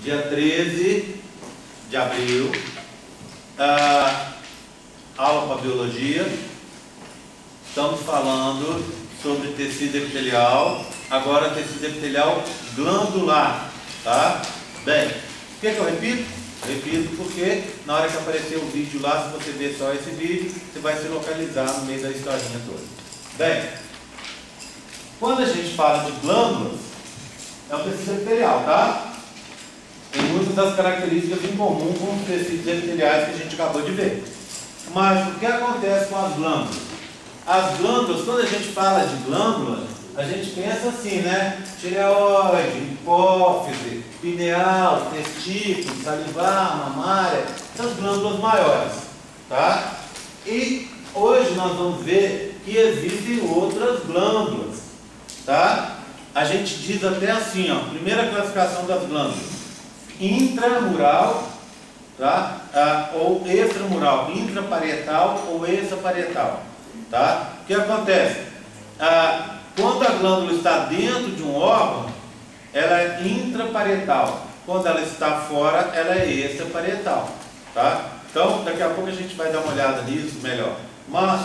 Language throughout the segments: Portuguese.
dia 13 de abril, aula para biologia. Estamos falando sobre tecido epitelial, agora tecido epitelial glandular, tá? Bem, por que eu repito? Repito porque na hora que aparecer o vídeo lá, se você ver só esse vídeo, você vai se localizar no meio da historinha toda. Bem, quando a gente fala de glândulas, é o tecido epitelial, tá? Tem muitas das características em comum com os tecidos epiteliais que a gente acabou de ver. Mas o que acontece com as glândulas? As glândulas, quando a gente fala de glândula, a gente pensa assim, né? Tireoide, hipófise, pineal, testículo, salivar, mamária, são as glândulas maiores, tá? E hoje nós vamos ver que existem outras glândulas, tá? A gente diz até assim, ó, primeira classificação das glândulas: intramural, tá? Ou extramural, intraparietal ou extraparietal, tá? O que acontece? Quando a glândula está dentro de um órgão, ela é intraparietal. Quando ela está fora, ela é extraparietal, tá? Então, daqui a pouco a gente vai dar uma olhada nisso melhor. Mas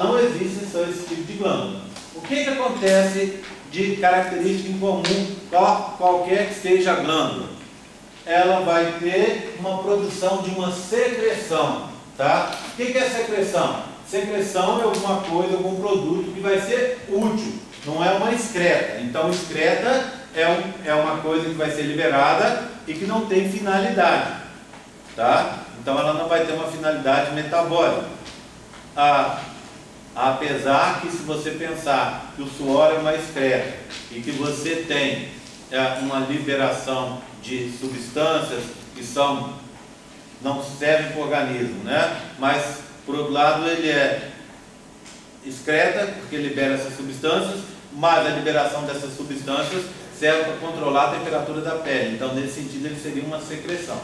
não existem só esse tipo de glândula. O que acontece de característica em comum, qualquer que seja a glândula? Ela vai ter uma produção de uma secreção, tá? O que é secreção? Secreção é alguma coisa, algum produto que vai ser útil, não é uma excreta. Então, excreta é uma coisa que vai ser liberada e que não tem finalidade, tá? Então, ela não vai ter uma finalidade metabólica. Apesar que, se você pensar que o suor é uma excreta e que você tem uma liberação de substâncias que não servem para o organismo, né? Mas, por outro lado, ele é excreta, porque libera essas substâncias, mas a liberação dessas substâncias serve para controlar a temperatura da pele. Então, nesse sentido, ele seria uma secreção.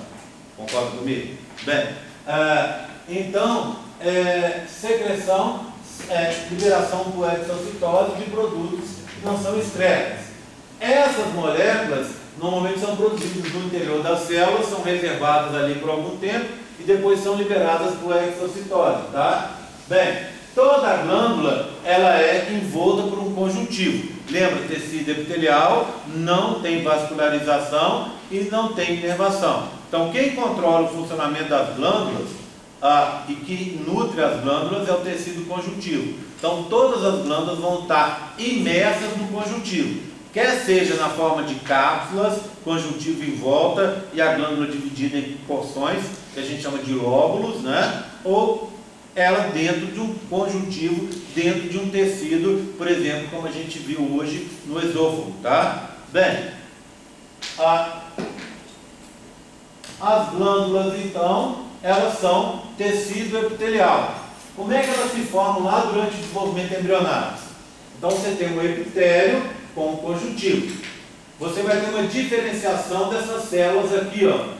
Concorda comigo? Bem, então, secreção liberação por exocitose de produtos que não são excretas. Essas moléculas normalmente são produzidas no interior das células, são reservadas ali por algum tempo e depois são liberadas por exocitose, tá? Bem, toda a glândula ela é envolta por um conjuntivo. Lembra, tecido epitelial não tem vascularização e não tem inervação. Então, quem controla o funcionamento das glândulas e que nutre as glândulas é o tecido conjuntivo. Então, todas as glândulas vão estar imersas no conjuntivo, quer seja na forma de cápsulas, conjuntivo em volta e a glândula dividida em porções, que a gente chama de lóbulos, né? Ou ela dentro de um conjuntivo, dentro de um tecido, por exemplo, como a gente viu hoje no esôfago, tá? Bem, as glândulas, então, elas são tecido epitelial. Como é que elas se formam lá durante o desenvolvimento embrionário? Então, você tem o epitélio com o conjuntivo. Você vai ter uma diferenciação dessas células aqui, ó,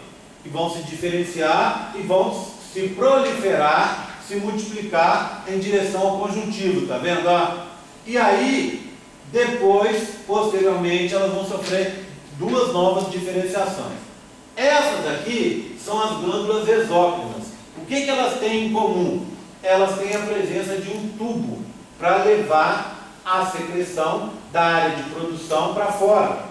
que vão se diferenciar e vão se proliferar, se multiplicar em direção ao conjuntivo, tá vendo? E aí, depois, posteriormente, elas vão sofrer duas novas diferenciações. Essas aqui são as glândulas exócrinas. O que elas têm em comum? Elas têm a presença de um tubo para levar a secreção da área de produção para fora.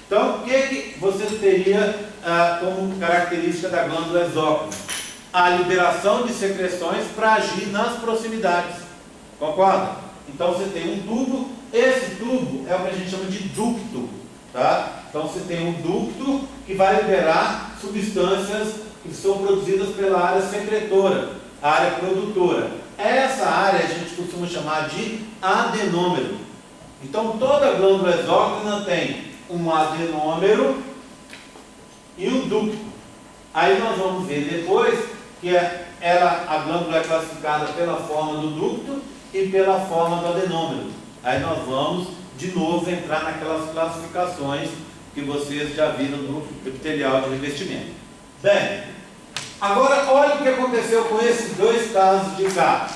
Então, o que você teria como característica da glândula exócrina? A liberação de secreções para agir nas proximidades. Concorda? Então, você tem um tubo. Esse tubo é o que a gente chama de ducto, tá? Então, você tem um ducto que vai liberar substâncias que são produzidas pela área secretora, a área produtora. Essa área a gente costuma chamar de adenômero. Então, toda glândula exócrina tem um adenômero e um ducto. Aí nós vamos ver depois que a glândula é classificada pela forma do ducto e pela forma do adenômero. Aí nós vamos, de novo, entrar naquelas classificações que vocês já viram no epitelial de revestimento. Bem, agora olha o que aconteceu com esses dois casos de cá.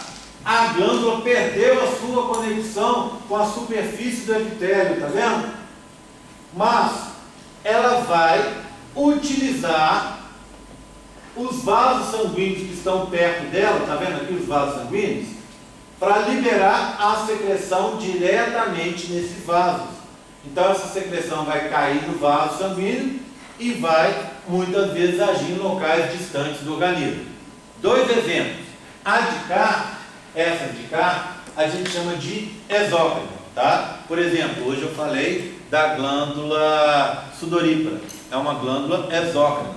A glândula perdeu a sua conexão com a superfície do epitélio, tá vendo? Mas ela vai utilizar os vasos sanguíneos que estão perto dela, está vendo aqui os vasos sanguíneos? Para liberar a secreção diretamente nesses vasos. Então essa secreção vai cair no vaso sanguíneo e vai muitas vezes agir em locais distantes do organismo. Dois exemplos. A de cá, essa de cá, a gente chama de exócrina, tá? Por exemplo, hoje eu falei da glândula sudorípara, é uma glândula exócrina.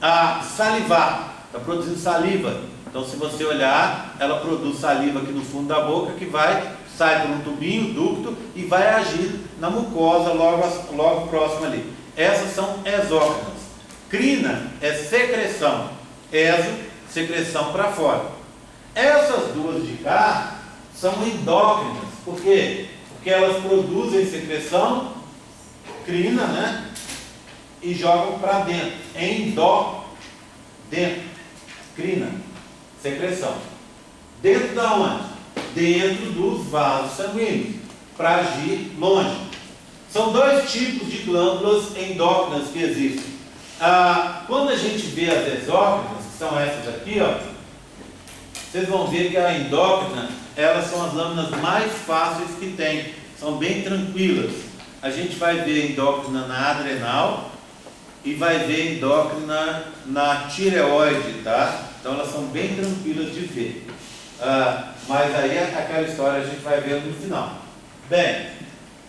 A salivar, está produzindo saliva. Então, se você olhar, ela produz saliva aqui no fundo da boca, que sai por um tubinho, ducto, e vai agir na mucosa logo próximo ali. Essas são exócrinas. Crina é secreção, exo, secreção para fora. Essas duas de cá são endócrinas. Por quê? Porque elas produzem secreção, crina, né? E jogam para dentro. Dentro. Crina, secreção. Dentro da onde? Dentro dos vasos sanguíneos, para agir longe. São dois tipos de glândulas endócrinas que existem. Quando a gente vê as exócrinas, que são essas aqui, ó, vocês vão ver que a endócrina, elas são as lâminas mais fáceis que tem, são bem tranquilas. A gente vai ver endócrina na adrenal e vai ver endócrina na tireoide, tá? Então elas são bem tranquilas de ver. Mas aí aquela história a gente vai ver no final. Bem,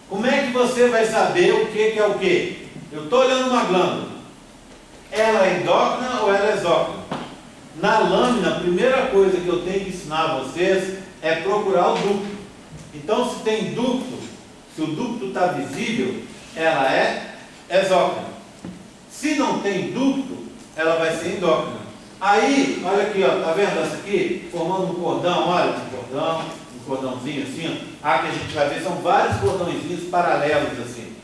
como é que você vai saber o que é o que? Eu estou olhando uma glândula. Ela é endócrina ou ela é exócrina? Na lâmina, a primeira coisa que eu tenho que ensinar a vocês é procurar o ducto. Então, se tem ducto, se o ducto está visível, ela é exócrina. Se não tem ducto, ela vai ser endócrina. Aí, olha aqui, ó, tá vendo essa aqui? Formando um cordão, olha, um cordãozinho assim, ó. Que a gente vai ver, são vários cordõezinhos paralelos assim.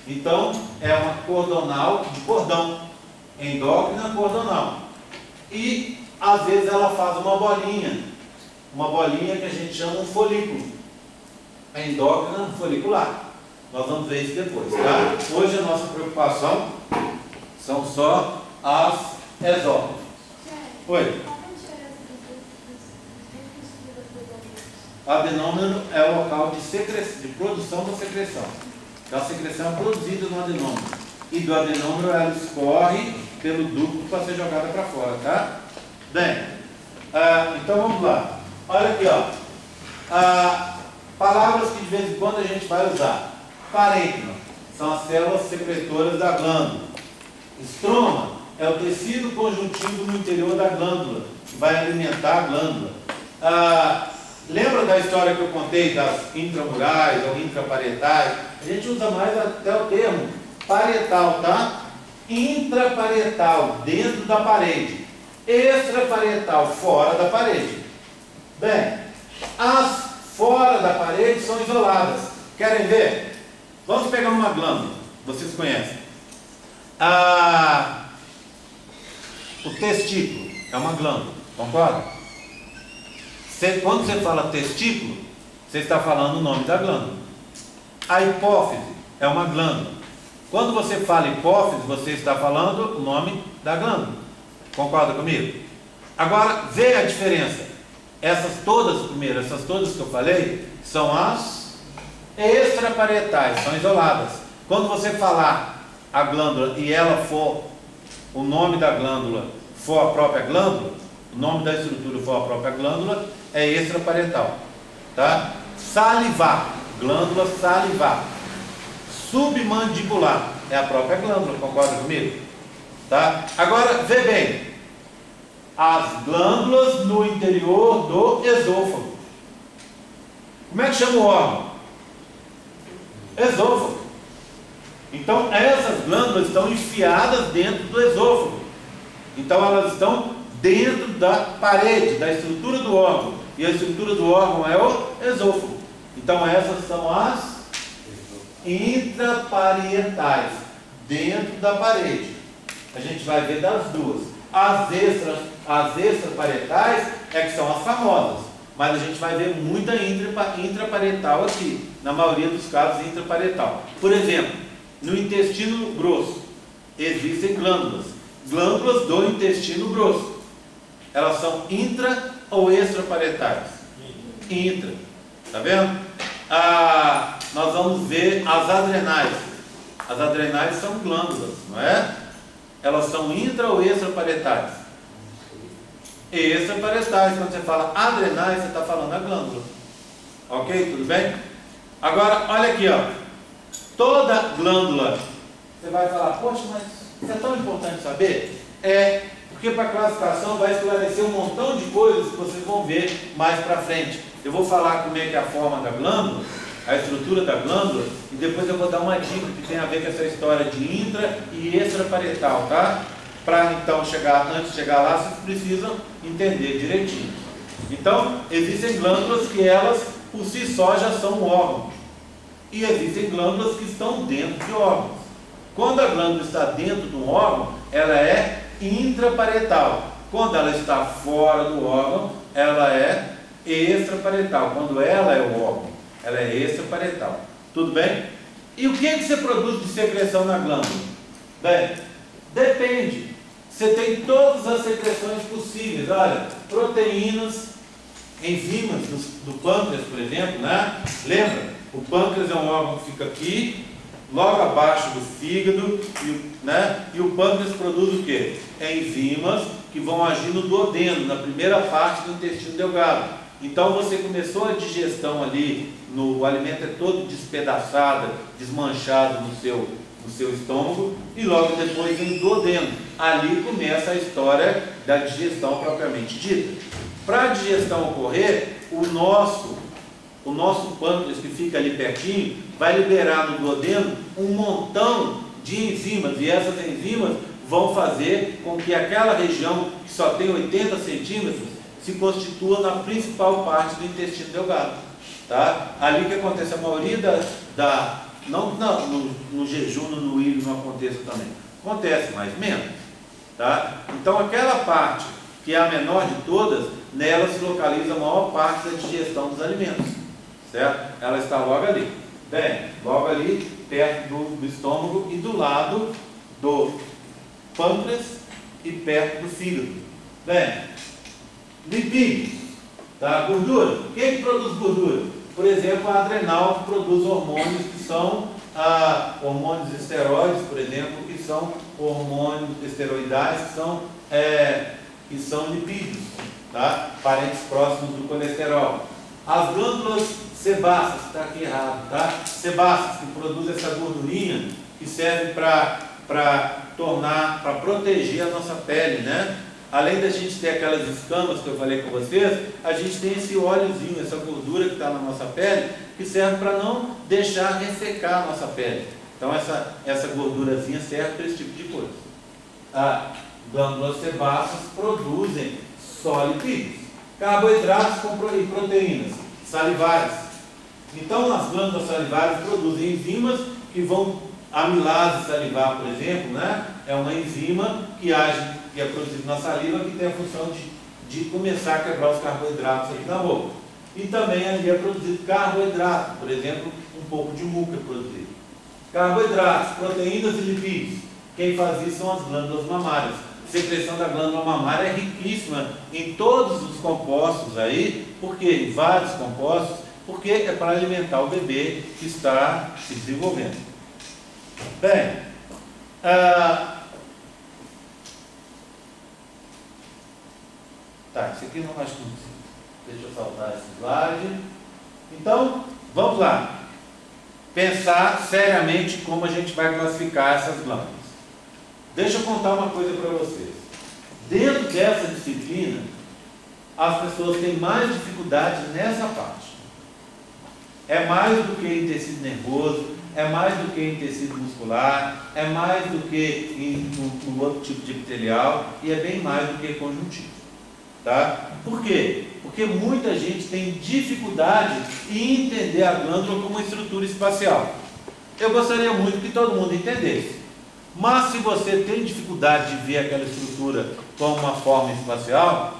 Então, é uma cordonal de cordão. Endócrina cordonal. E, às vezes, ela faz uma bolinha que a gente chama um folículo. A endócrina folicular. Nós vamos ver isso depois, tá? Hoje a nossa preocupação são só as exócrinas. Oi. Adenômero é o local de produção da secreção. Então a secreção é produzida no adenômero. E do adenômero ela escorre pelo ducto para ser jogada para fora, tá? Bem, então vamos lá. Olha aqui, ó. Palavras que de vez em quando a gente vai usar. Parênquima são as células secretoras da glândula. Estroma é o tecido conjuntivo no interior da glândula, que vai alimentar a glândula. Lembra da história que eu contei das intramurais ou intraparietais? A gente usa mais até o termo parietal, tá? Intraparietal, dentro da parede. Extraparietal, fora da parede. Bem, as fora da parede são isoladas. Querem ver? Vamos pegar uma glândula, vocês conhecem. O testículo é uma glândula, concorda? Quando você fala testículo, você está falando o nome da glândula. A hipófise é uma glândula. Quando você fala hipófise, você está falando o nome da glândula. Concorda comigo? Agora, vê a diferença. Essas todas que eu falei, são as extraparietais, são isoladas. Quando você falar a glândula e ela for, o nome da glândula for a própria glândula, o nome da estrutura for a própria glândula, é extraparietal, tá? Salivar, glândula salivar. Submandibular, é a própria glândula, concorda comigo? Tá? Agora, vê bem, as glândulas no interior do esôfago. Como é que chama o órgão? Esôfago. Então, essas glândulas estão enfiadas dentro do esôfago. Então, elas estão dentro da parede, da estrutura do órgão. E a estrutura do órgão é o esôfago. Então, essas são as intraparietais, dentro da parede. A gente vai ver das duas. As extraparietais é que são as famosas, mas a gente vai ver muita intraparietal aqui, na maioria dos casos intraparietal. Por exemplo, no intestino grosso, existem glândulas. Glândulas do intestino grosso. Elas são intra ou extraparietais? Intra. Tá vendo? Nós vamos ver as adrenais. As adrenais são glândulas, não é? Elas são intra ou extraparietais? Extraparietais. Quando você fala adrenais, você está falando a glândula. Ok? Tudo bem? Agora, olha aqui, ó. Toda glândula, você vai falar, poxa, mas isso é tão importante saber? É, porque para a classificação vai esclarecer um montão de coisas que vocês vão ver mais para frente. Eu vou falar como é que é a forma da glândula, a estrutura da glândula, e depois eu vou dar uma dica que tem a ver com essa história de intra e extraparietal, tá? Para então antes de chegar lá, vocês precisam entender direitinho. Então, existem glândulas que elas, por si só, já são um órgão. E existem glândulas que estão dentro de órgãos. Quando a glândula está dentro de um órgão, ela é intraparietal. Quando ela está fora do órgão, ela é extraparietal. Quando ela é o órgão, ela é extraparietal. Tudo bem? E o que é que você produz de secreção na glândula? Bem, depende. Você tem todas as secreções possíveis. Olha, proteínas, enzimas do pâncreas, por exemplo, né? Lembra? O pâncreas é um órgão que fica aqui, logo abaixo do fígado, né? E o pâncreas produz o quê? Enzimas que vão agir no duodeno, na primeira parte do intestino delgado. Então você começou a digestão ali, o alimento é todo despedaçado, desmanchado no seu estômago, e logo depois vem o duodeno. Ali começa a história da digestão propriamente dita. Para a digestão ocorrer, o nosso pâncreas, que fica ali pertinho, vai liberar no duodeno um montão de enzimas, e essas enzimas vão fazer com que aquela região que só tem 80 centímetros se constitua na principal parte do intestino delgado, tá? Ali que acontece a maioria no jejum, no ilho não acontece também, acontece mais menos, tá? Então aquela parte que é a menor de todas, nela se localiza a maior parte da digestão dos alimentos, certo? Ela está logo ali. Bem, logo ali, perto do estômago e do lado do pâncreas e perto do fígado. Bem, lipídios, tá? Gordura. Quem que produz gordura? Por exemplo, a adrenal, que produz hormônios que são hormônios esteroides, por exemplo, que são hormônios esteroidais, que são lipídios, tá? Parentes próximos do colesterol. As glândulas sebáceas, está aqui errado, tá? Sebáceas, que produzem essa gordurinha que serve para proteger a nossa pele, né? Além da gente ter aquelas escamas que eu falei com vocês, a gente tem esse óleozinho, essa gordura que está na nossa pele, que serve para não deixar ressecar a nossa pele. Então essa gordurazinha serve para esse tipo de coisa. As glândulas sebáceas produzem só lipídios, carboidratos e proteínas salivares. Então as glândulas salivares produzem enzimas que vão, a amilase salivar, por exemplo, né? É uma enzima que é produzida na saliva, que tem a função de começar a quebrar os carboidratos aqui na boca. E também ali é produzido carboidrato, por exemplo, um pouco de muco é produzido. Carboidratos, proteínas e lipídios. Quem faz isso são as glândulas mamárias. A secreção da glândula mamária é riquíssima em todos os compostos aí, porque em vários compostos, porque é para alimentar o bebê que está se desenvolvendo. Bem, tá, isso aqui não acho que não precisa. Deixa eu saltar esse slide. Então, vamos lá. Pensar seriamente como a gente vai classificar essas glândulas. Deixa eu contar uma coisa para vocês. Dentro dessa disciplina, as pessoas têm mais dificuldade nessa parte. É mais do que em tecido nervoso, é mais do que em tecido muscular, é mais do que no outro tipo de epitelial, e é bem mais do que conjuntivo. Tá? Por quê? Porque muita gente tem dificuldade em entender a glândula como uma estrutura espacial. Eu gostaria muito que todo mundo entendesse. Mas se você tem dificuldade de ver aquela estrutura como uma forma espacial,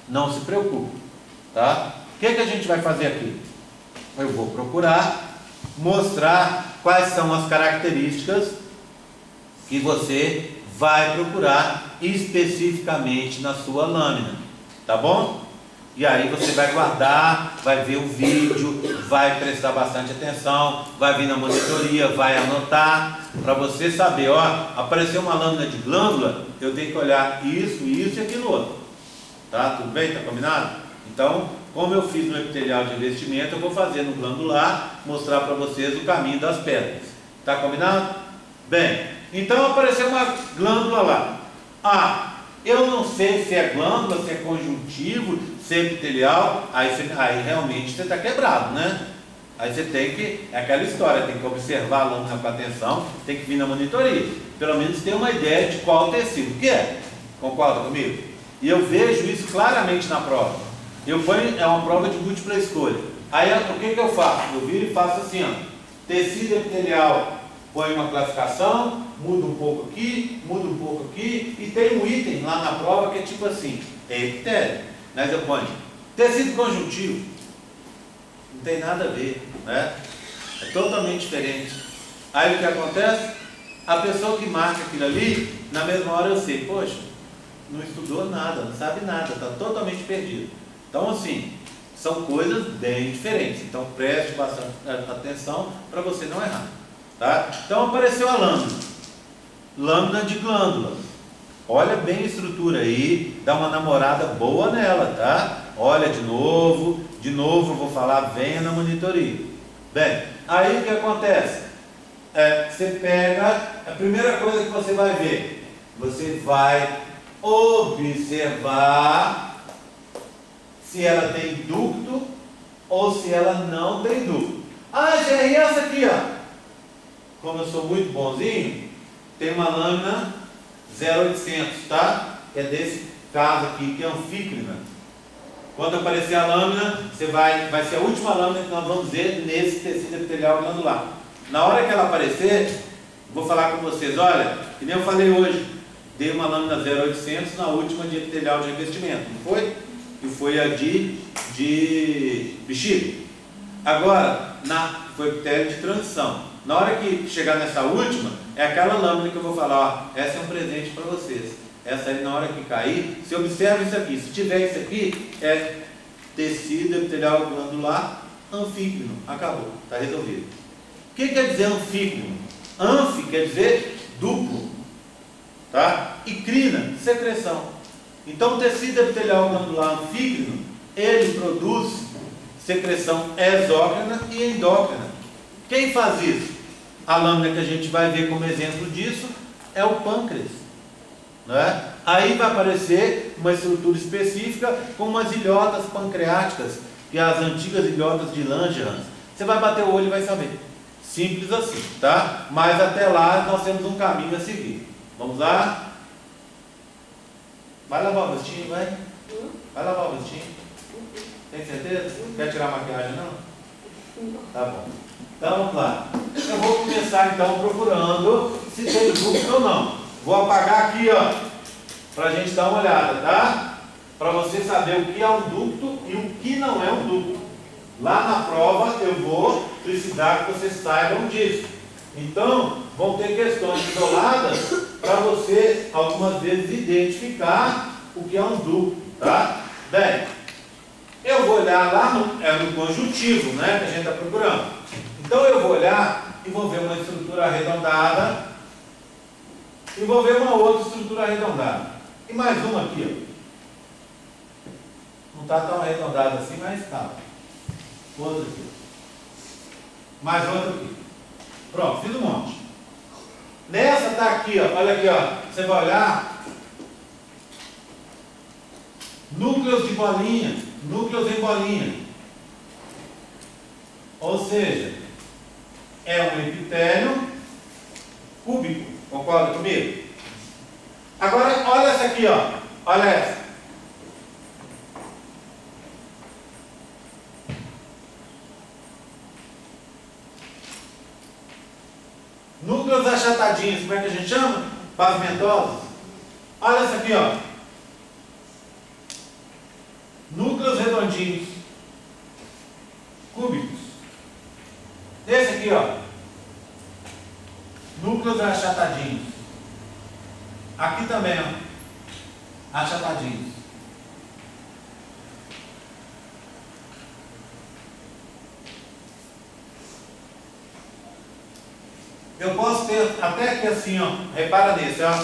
não se preocupe. Tá? O que a gente vai fazer aqui? Eu vou procurar mostrar quais são as características que você vai procurar especificamente na sua lâmina, tá bom? E aí você vai guardar, vai ver o vídeo, vai prestar bastante atenção, vai vir na monitoria, vai anotar, para você saber, ó, apareceu uma lâmina de glândula, eu tenho que olhar isso e aquilo outro, tá? Tudo bem? Tá combinado? Então, como eu fiz no epitelial de investimento, eu vou fazer no glandular, mostrar para vocês o caminho das pedras, tá combinado? Bem, então apareceu uma glândula lá. Ah, eu não sei se é glândula, se é conjuntivo, se é epitelial, aí realmente você está quebrado, né? Aí você tem que, é aquela história, tem que observar a lâmina com atenção, tem que vir na monitoria, pelo menos ter uma ideia de qual tecido que é. Concorda comigo? E eu vejo isso claramente na prova. Eu ponho, é uma prova de múltipla escolha. Aí o que eu faço? Eu viro e faço assim, ó, tecido epitelial, põe uma classificação, muda um pouco aqui, muda um pouco aqui, e tem um item lá na prova que é tipo assim, é epitélio, mas eu ponho tecido conjuntivo, não tem nada a ver, né? É totalmente diferente. Aí o que acontece? A pessoa que marca aquilo ali, na mesma hora eu sei, poxa, não estudou nada, não sabe nada, está totalmente perdido. Então assim, são coisas bem diferentes, então preste bastante atenção para você não errar. Tá? Então apareceu a lâmina de glândula. Olha bem a estrutura aí, dá uma namorada boa nela, tá? Olha de novo eu vou falar, venha na monitoria. Bem, aí o que acontece? Você pega, a primeira coisa que você vai ver, você vai observar se ela tem ducto ou se ela não tem ducto. Ah, já é essa aqui, ó. Como eu sou muito bonzinho, tem uma lâmina 0800, tá? Que é desse caso aqui, que é anfícrina. Quando aparecer a lâmina, vai ser a última lâmina que nós vamos ver nesse tecido epitelial glandular. Na hora que ela aparecer, vou falar com vocês, olha, que nem eu falei hoje, dei uma lâmina 0800 na última de epitelial de revestimento, não foi? Que foi a de bexiga. Agora, foi epitélio de transição. Na hora que chegar nessa última, é aquela lâmina que eu vou falar, ó, essa é um presente para vocês. Essa aí, na hora que cair, você observa isso aqui. Se tiver isso aqui, é tecido epitelial glandular anfícrino. Acabou, está resolvido. O que quer dizer anfícrino? Anfi quer dizer duplo, tá? E crina, secreção. Então, o tecido epitelial glandular anfícrino, ele produz secreção exócrina e endócrina. Quem faz isso? A lâmina que a gente vai ver como exemplo disso é o pâncreas, né? Aí vai aparecer uma estrutura específica com umas ilhotas pancreáticas, que é as antigas ilhotas de Langerhans. Você vai bater o olho e vai saber. Simples assim, tá? Mas até lá nós temos um caminho a seguir. Vamos lá? Vai lavar o rostinho, vai? Vai lavar o rostinho? Tem certeza? Quer tirar a maquiagem, não? Tá bom. Então vamos lá. Eu vou começar então procurando se tem ducto ou não. Vou apagar aqui, ó, para a gente dar uma olhada, tá? Para você saber o que é um ducto e o que não é um ducto. Lá na prova eu vou precisar que vocês saibam disso. Então vão ter questões isoladas para você algumas vezes identificar o que é um ducto, tá? Bem, eu vou olhar lá no conjuntivo, né, que a gente está procurando. Então eu vou olhar e vou ver uma estrutura arredondada e vou ver uma outra estrutura arredondada. E mais uma aqui, ó. Não está tão arredondada assim, mas está. Outra aqui. Mais outra aqui. Pronto, fiz um monte. Nessa está aqui, ó. Olha aqui, ó. Você vai olhar. Núcleos de bolinha. Núcleos em bolinha. Ou seja, é um epitélio cúbico. Concorda comigo? Agora, olha essa aqui, ó. Olha essa. Núcleos achatadinhos, como é que a gente chama? Pavimentosos. Olha essa aqui, ó. Núcleos redondinhos, cúbicos. Esse aqui, ó. Núcleos achatadinhos. Aqui também, ó, achatadinhos. Eu posso ter até aqui assim, ó, repara nesse, ó.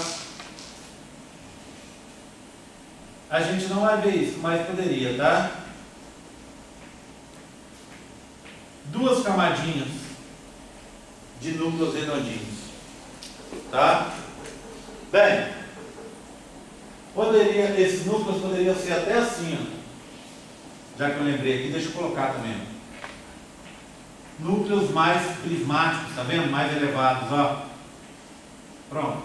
A gente não vai ver isso, mas poderia, tá? Duas camadinhas de núcleos redondinhos, tá? Bem, esses núcleos poderiam ser até assim, ó. Já que eu lembrei aqui, deixa eu colocar também, ó. Núcleos mais prismáticos, tá vendo? Mais elevados, ó. Pronto.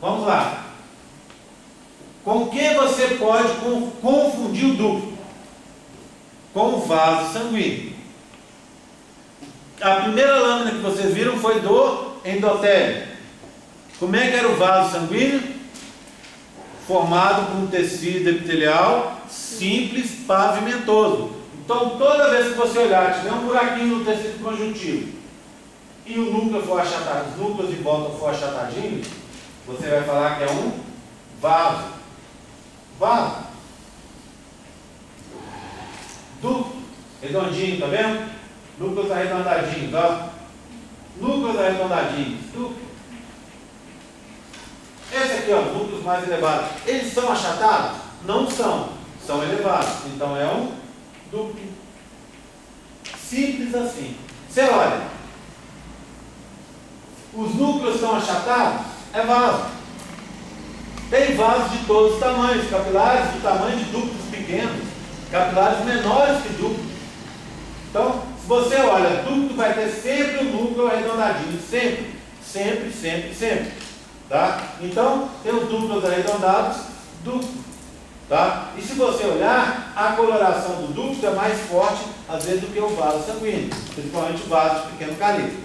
Vamos lá. Com que você pode confundir o ducto? Com o vaso sanguíneo. A primeira lâmina que vocês viram foi do endotélio. Como é que era o vaso sanguíneo? Formado por um tecido epitelial simples, pavimentoso. Então, toda vez que você olhar, tiver um buraquinho no tecido conjuntivo e o núcleo for achatado, os núcleos de volta for achatadinhos, você vai falar que é um vaso. Vaso. Ducto. Redondinho, tá vendo? Núcleos arredondadinhos, ó. Núcleos arredondadinhos. Ducto. Esse aqui, ó, núcleos mais elevados. Eles são achatados? Não são. São elevados. Então é um ducto. Simples assim. Você olha. Os núcleos são achatados? É vaso. Tem vasos de todos os tamanhos. Capilares do tamanho de ductos pequenos. Capilares menores que ductos. Então, se você olha, ducto vai ter sempre o núcleo arredondadinho. Sempre. Sempre, sempre, sempre. Tá? Então, tem os ductos arredondados, ducto. Tá? E se você olhar, a coloração do ducto é mais forte, às vezes, do que o vaso sanguíneo, principalmente o vaso de pequeno calibre.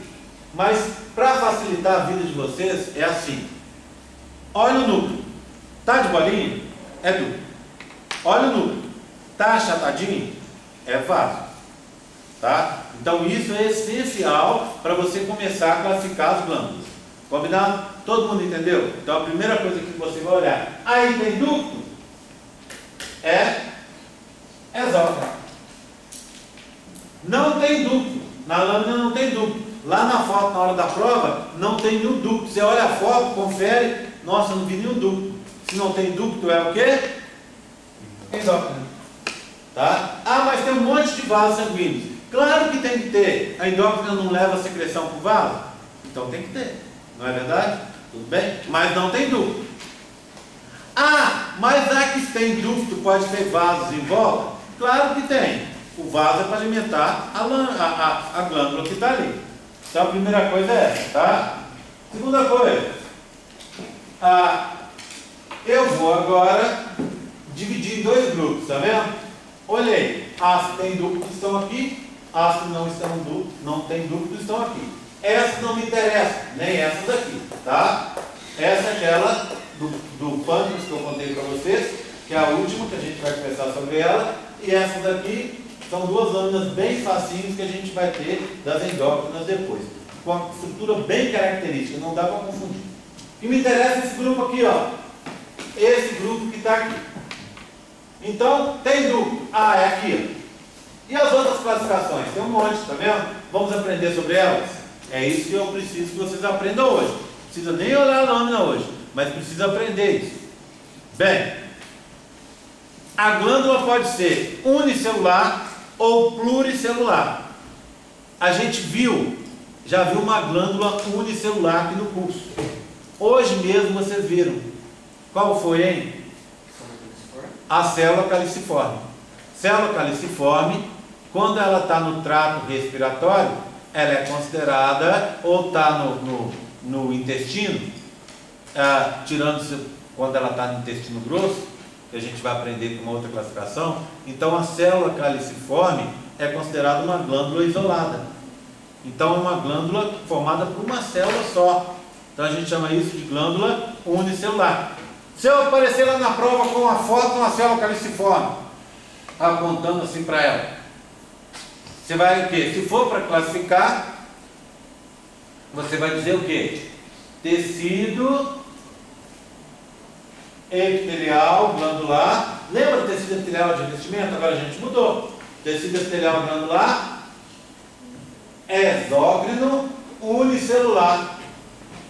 Mas, para facilitar a vida de vocês, é assim. Olha o núcleo. Tá de bolinha? É ducto. Olha o núcleo. Tá achatadinho? É vaso. Tá? Então, isso é essencial para você começar a classificar as glândulas. Combinado? Todo mundo entendeu? Então, a primeira coisa que você vai olhar, aí tem ducto? É exócrino. Não tem ducto. Na lâmina não tem ducto. Lá na foto, na hora da prova, não tem nenhum ducto. Você olha a foto, confere. Nossa, não vi nenhum ducto. Se não tem ducto, é o quê? Endócrino. Tá? Ah, mas tem um monte de vasos sanguíneos. Claro que tem que ter. A endócrina não leva a secreção para o vaso? Então tem que ter. Não é verdade? Tudo bem? Mas não tem ducto. Ah, mas aqui tem ducto, pode ter vasos em volta? Claro que tem. O vaso é para alimentar a glândula que está ali. Então a primeira coisa é essa, tá? Segunda coisa. Eu vou agora dividir em dois grupos, tá vendo? Olhei. As que tem ducto estão aqui, as que não tem ducto estão aqui. Essas não me interessam, nem essas daqui, tá? Essa é aquela do pâncreas que eu contei para vocês, que é a última que a gente vai conversar sobre ela, e essas daqui são duas lâminas bem facinhas que a gente vai ter das endócrinas depois, com uma estrutura bem característica, não dá para confundir. O que me interessa é esse grupo aqui, ó, esse grupo que está aqui. Então, tem ducto, é aqui, ó. E as outras classificações? Tem um monte, tá vendo? Vamos aprender sobre elas? É isso que eu preciso que vocês aprendam hoje. Não precisa nem olhar a lâmina hoje, mas precisa aprender isso. Bem, a glândula pode ser unicelular ou pluricelular. A gente já viu uma glândula unicelular aqui no curso. Hoje mesmo vocês viram. Qual foi, hein? A célula caliciforme. Célula caliciforme, quando ela está no trato respiratório, ela é considerada, ou está no intestino, tirando quando ela está no intestino grosso, que a gente vai aprender com uma outra classificação. Então a célula caliciforme é considerada uma glândula isolada. Então é uma glândula formada por uma célula só. Então a gente chama isso de glândula unicelular. Se eu aparecer lá na prova com uma foto de uma célula caliciforme, apontando assim para ela, você vai o quê? Se for para classificar, você vai dizer o quê? Tecido epitelial glandular. Lembra do tecido epitelial de revestimento? Agora a gente mudou. Tecido epitelial glandular, exócrino unicelular.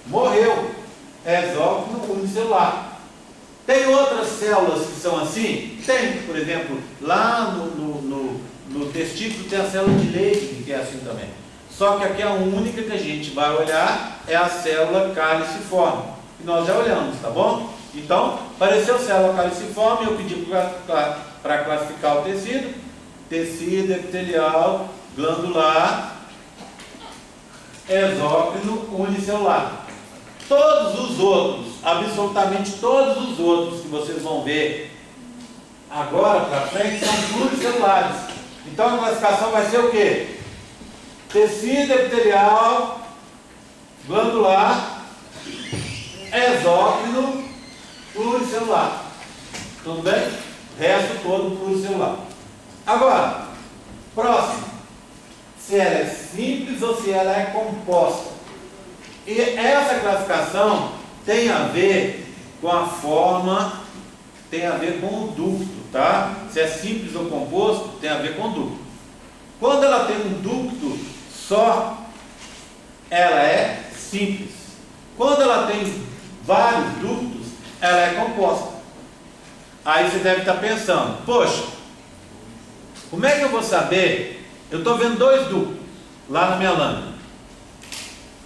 Morreu. Exócrino unicelular. Tem outras células que são assim? Tem, por exemplo, lá no testículo tem a célula de Leydig, que é assim também. Só que aqui a única que a gente vai olhar é a célula caliciforme, que nós já olhamos, tá bom? Então, apareceu célula caliciforme, eu pedi para classificar o tecido. Tecido epitelial glandular, exócrino unicelular. Todos os outros, absolutamente todos os outros que vocês vão ver agora para frente são pluricelulares. Então a classificação vai ser o quê? Tecido epitelial glandular, exócrino pluricelular. Tudo bem? O resto todo pluricelular. Agora, próximo. Se ela é simples ou se ela é composta. E essa classificação tem a ver com a forma, tem a ver com o ducto, tá? Se é simples ou composto, tem a ver com o ducto. Quando ela tem um ducto só, ela é simples. Quando ela tem vários ductos, ela é composta. Aí você deve estar pensando, poxa, como é que eu vou saber? Eu estou vendo dois ductos lá na minha lâmina.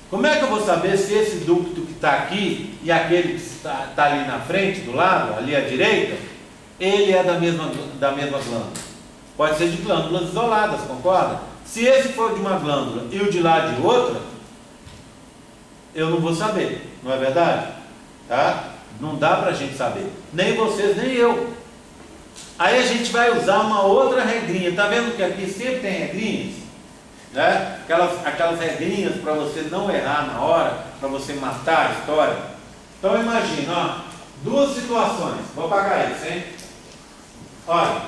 Como é que eu vou saber se esse ducto que está aqui e aquele que está ali na frente, do lado, ali à direita, ele é da mesma glândula? Pode ser de glândulas isoladas, concorda? Se esse for de uma glândula e o de lá de outra, eu não vou saber, não é verdade? Tá? Não dá para a gente saber, nem vocês nem eu. Aí a gente vai usar uma outra regrinha. Tá vendo que aqui sempre tem regrinhas? Né? Aquelas regrinhas para você não errar na hora, para você matar a história. Então imagina, ó, duas situações. Vou apagar isso, hein? Olha,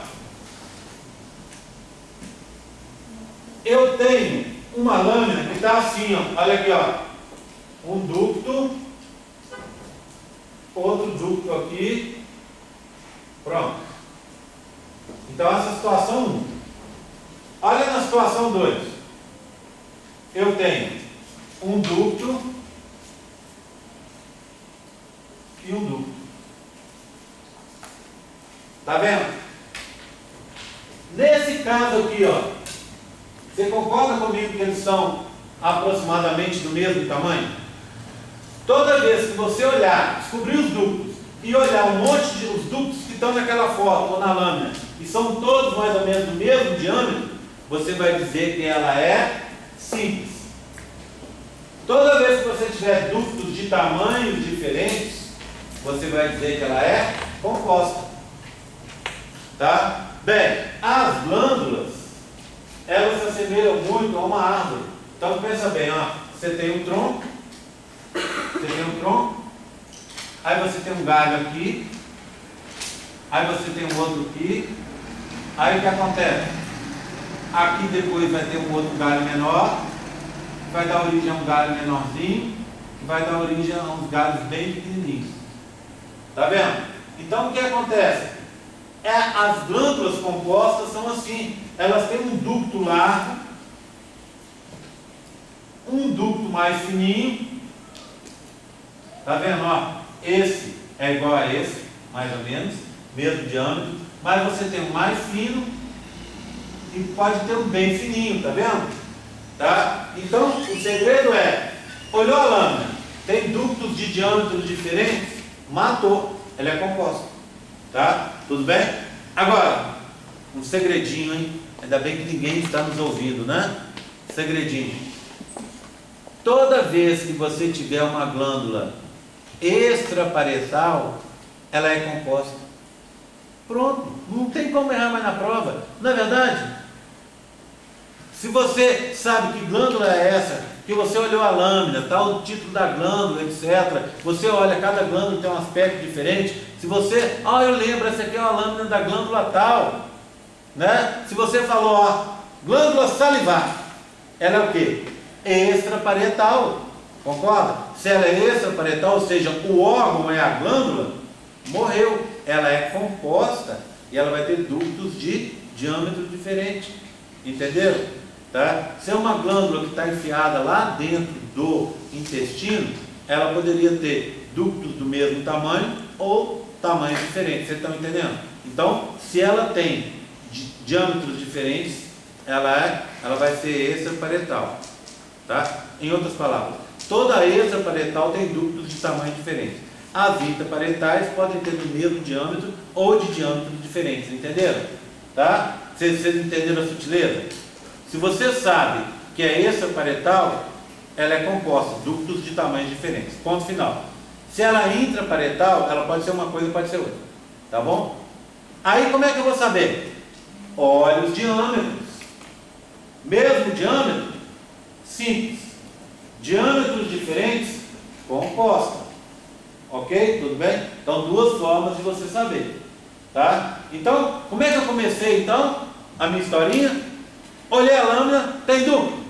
eu tenho uma lâmina que está assim, ó. Olha aqui, ó, um ducto, outro ducto aqui, pronto. Então essa é a situação 1. Olha na situação 2. Eu tenho um ducto e um ducto. Tá vendo? Nesse caso aqui, ó, você concorda comigo que eles são aproximadamente do mesmo tamanho? Toda vez que você olhar, descobrir os ductos e olhar um monte de os ductos que estão naquela foto ou na lâmina e são todos mais ou menos do mesmo diâmetro, você vai dizer que ela é simples. Toda vez que você tiver ductos de tamanhos diferentes, você vai dizer que ela é composta. Tá? Bem, as glândulas, elas se assemelham muito a uma árvore. Então pensa bem, ó, você tem um tronco, aí você tem um galho aqui, aí você tem um outro aqui, aí o que acontece? Aqui depois vai ter um outro galho menor, vai dar origem a um galho menorzinho, que vai dar origem a uns galhos bem pequenininhos. Tá vendo? Então o que acontece? As glândulas compostas são assim, elas têm um ducto largo, um ducto mais fininho. Tá vendo? Ó, esse é igual a esse, mais ou menos, mesmo diâmetro, mas você tem um mais fino e pode ter um bem fininho, tá vendo? Tá? Então, o segredo é, olhou a lâmina, tem ductos de diâmetros diferentes, matou, ela é composta. Tá? Tudo bem? Agora, um segredinho, hein? Ainda bem que ninguém está nos ouvindo, né? Segredinho. Toda vez que você tiver uma glândula extraparietal, ela é composta. Pronto, não tem como errar mais na prova, não é verdade? Se você sabe que glândula é essa, que você olhou a lâmina, tá o título da glândula, etc. Você olha, cada glândula tem um aspecto diferente. Se você, eu lembro, essa aqui é uma lâmina da glândula tal, né? Se você falou, glândula salivar, ela é o quê? Extraparietal, concorda? Se ela é extraparietal, ou seja, o órgão é a glândula, morreu. Ela é composta e ela vai ter ductos de diâmetro diferente. Entenderam? Tá? Se é uma glândula que está enfiada lá dentro do intestino, ela poderia ter ductos do mesmo tamanho ou tamanhos diferentes. Vocês estão entendendo? Então, se ela tem diâmetros diferentes, ela vai ser extraparietal. Tá? Em outras palavras, toda extraparietal tem ductos de tamanho diferente. As intraparietais podem ter do mesmo diâmetro ou de diâmetros diferentes. Entenderam? Tá? Vocês entenderam a sutileza? Se você sabe que é extraparietal, ela é composta de ductos de tamanhos diferentes. Ponto final. Se ela é intraparietal, ela pode ser uma coisa, pode ser outra. Tá bom? Aí como é que eu vou saber? Olha os diâmetros. Mesmo diâmetro, simples. Diâmetros diferentes, composta. Ok? Tudo bem? Então, duas formas de você saber. Tá? Então, como é que eu comecei então a minha historinha? Olhei a lâmina, tem ducto?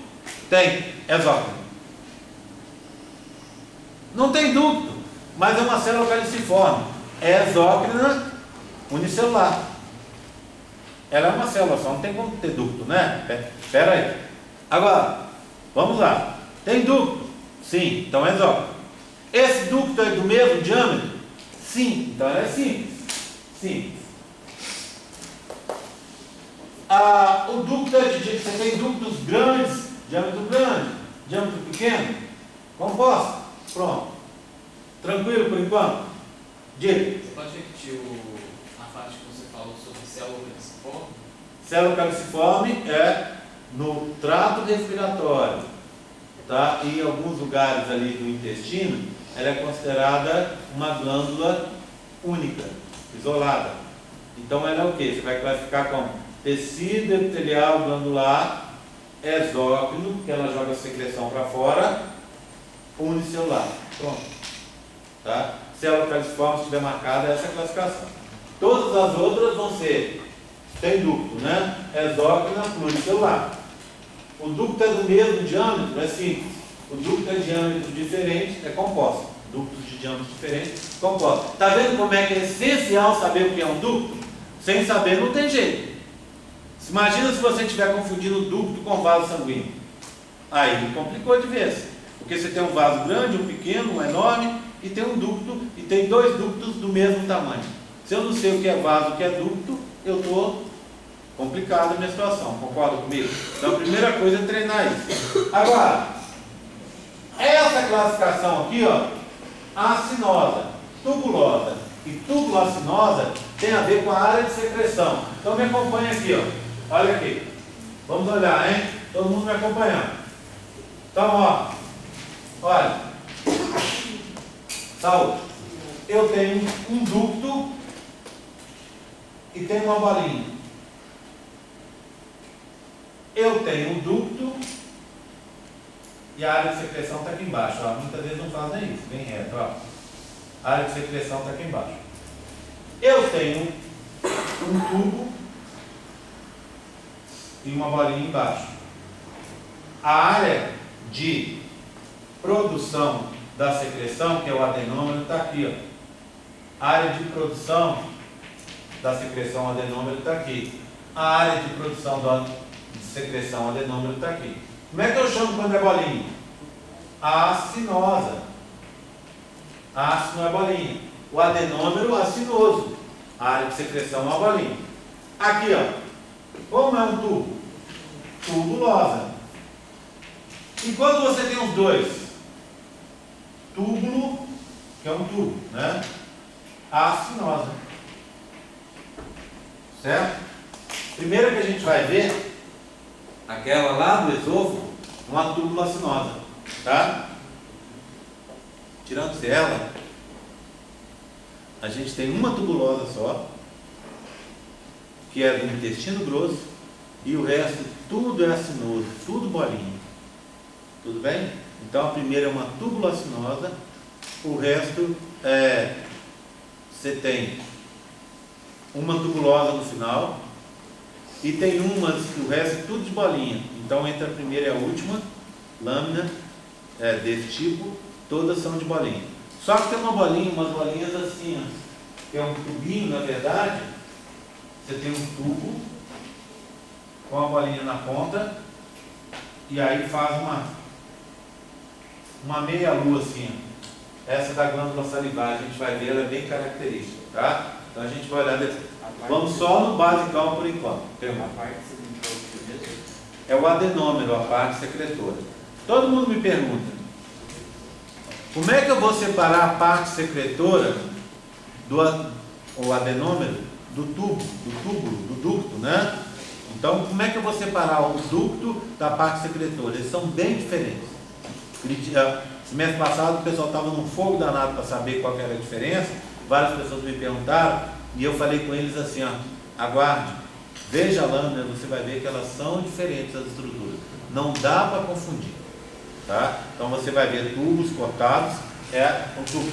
Tem, exócrino. Não tem ducto, mas é uma célula caliciforme. É exócrina unicelular. Ela é uma célula só, não tem como ter ducto, né? Espera aí. Agora, vamos lá. Tem ducto? Sim, então é exócrino. Esse ducto é do mesmo diâmetro? Sim, então ela é simples. Simples. O ducto é de... Você tem ductos grandes, diâmetro grande, diâmetro pequeno, composta. Pronto. Tranquilo por enquanto? Diga. Você pode repetir a parte que você falou sobre célula caliciforme? Célula caliciforme é no trato respiratório, tá? E em alguns lugares ali do intestino, ela é considerada uma glândula única, isolada. Então ela é o que? Você vai classificar como tecido epitelial glandular exócrino, que ela joga a secreção para fora, unicelular. Pronto. Tá? Célula caliciforme, se estiver marcada, essa é a classificação. Todas as outras vão ser, tem ducto, né? Exócrina pluricelular. O ducto é do mesmo diâmetro, é simples. O ducto é de diâmetro diferente, é composto. Ductos de diâmetro diferente, composto. Está vendo como é que é essencial saber o que é um ducto? Sem saber não tem jeito. Imagina se você estiver confundindo ducto com vaso sanguíneo. Aí complicou de vez. Porque você tem um vaso grande, um pequeno, um enorme, e tem um ducto, e tem dois ductos do mesmo tamanho. Se eu não sei o que é vaso e o que é ducto, eu estou complicado a minha situação. Concorda comigo? Então a primeira coisa é treinar isso. Agora, essa classificação aqui, ó, acinosa, tubulosa e tubulacinosa tem a ver com a área de secreção. Então me acompanha aqui, ó. Olha aqui. Vamos olhar, hein? Todo mundo me acompanhando. Então, ó. Olha. Saúde. Eu tenho um ducto e tenho uma bolinha. Eu tenho um ducto e a área de secreção está aqui embaixo. Ó. Muitas vezes não fazem isso. Bem reto, ó. A área de secreção está aqui embaixo. Eu tenho um tubo e uma bolinha embaixo. A área de produção da secreção, que é o adenômero, está aqui, ó. A área de produção da secreção adenômero está aqui. A área de produção de secreção adenômero está aqui. Como é que eu chamo quando é bolinha? Acinosa. Ácido é bolinha. O adenômero acinoso. A área de secreção é uma bolinha. Aqui, ó. Como é um tubo? Tubulosa. E quando você tem os dois? Túbulo, que é um tubo, né? Acinosa. Certo? Primeiro que a gente vai ver, aquela lá do esôfago, uma tubulacinosa, tá? Tirando-se ela, a gente tem uma tubulosa só, que é do intestino grosso, e o resto tudo é acinoso, tudo bolinha. Tudo bem? Então a primeira é uma tubulacinosa, o resto você tem uma tubulosa no final, e tem umas, o resto é tudo de bolinha. Então entre a primeira e a última lâmina desse tipo, todas são de bolinha. Só que tem uma bolinha, umas bolinhas assim, ó, que é um tubinho, na verdade, você tem um tubo com a bolinha na ponta e aí faz uma meia lua assim. Essa da glândula salivar, a gente vai ver, ela é bem característica, tá? Então a gente vai olhar depois. Vamos só no basicão por enquanto. É o adenômero, a parte secretora. Todo mundo me pergunta, como é que eu vou separar a parte secretora o adenômero do túbulo, do ducto, né? Então, como é que eu vou separar o ducto da parte secretora? Eles são bem diferentes. Mês passado o pessoal estava num fogo danado para saber qual que era a diferença. Várias pessoas me perguntaram e eu falei com eles assim, ó, aguarde, veja a lâmina, você vai ver que elas são diferentes as estruturas. Não dá para confundir, tá? Então você vai ver tubos cortados, é um tubo.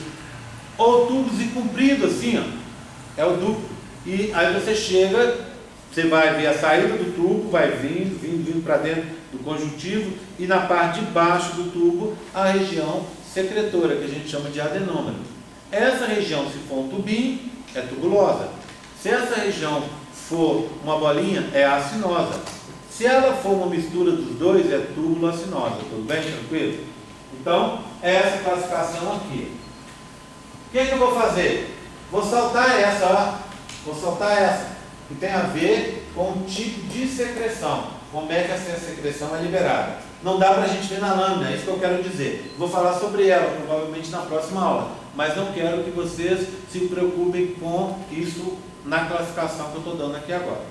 Ou tubos e comprido assim, ó, é o ducto. E aí você chega, você vai ver a saída do tubo, vai vindo para dentro do conjuntivo e na parte de baixo do tubo a região secretora, que a gente chama de adenômero. Essa região, se for um tubinho, é tubulosa. Se essa região for uma bolinha, é acinosa. Se ela for uma mistura dos dois, é túbulo-acinosa. Tudo bem? Tranquilo? Então, é essa classificação aqui. O que eu vou fazer? Vou saltar essa, ó. Vou soltar essa, que tem a ver com o tipo de secreção, como é que essa secreção é liberada. Não dá para a gente ver na lâmina, é isso que eu quero dizer. Vou falar sobre ela, provavelmente na próxima aula, mas não quero que vocês se preocupem com isso na classificação que eu estou dando aqui agora.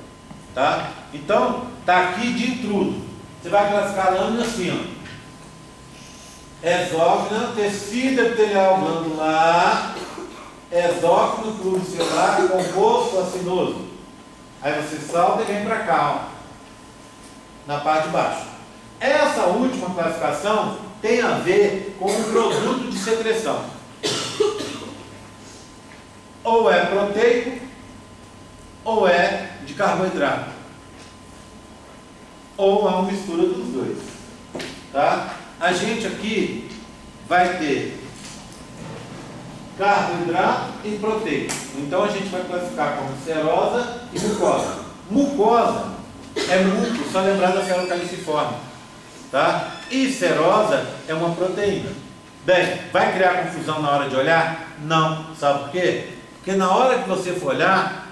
Tá? Então, está aqui de intruso. Você vai classificar a lâmina assim, ó. Exócrina, tecido epitelial glandular, exócrino pluricelular composto acinoso. Aí você salta e vem para cá, ó, na parte de baixo. Essa última classificação tem a ver com o produto de secreção. Ou é proteico, ou é de carboidrato. Ou é uma mistura dos dois. Tá? A gente aqui vai ter carboidrato e proteico. Então a gente vai classificar como serosa e mucosa. Mucosa é muco, só lembrar da célula caliciforme, tá? E serosa é uma proteína. Bem, vai criar confusão na hora de olhar? Não. Sabe por quê? Porque na hora que você for olhar,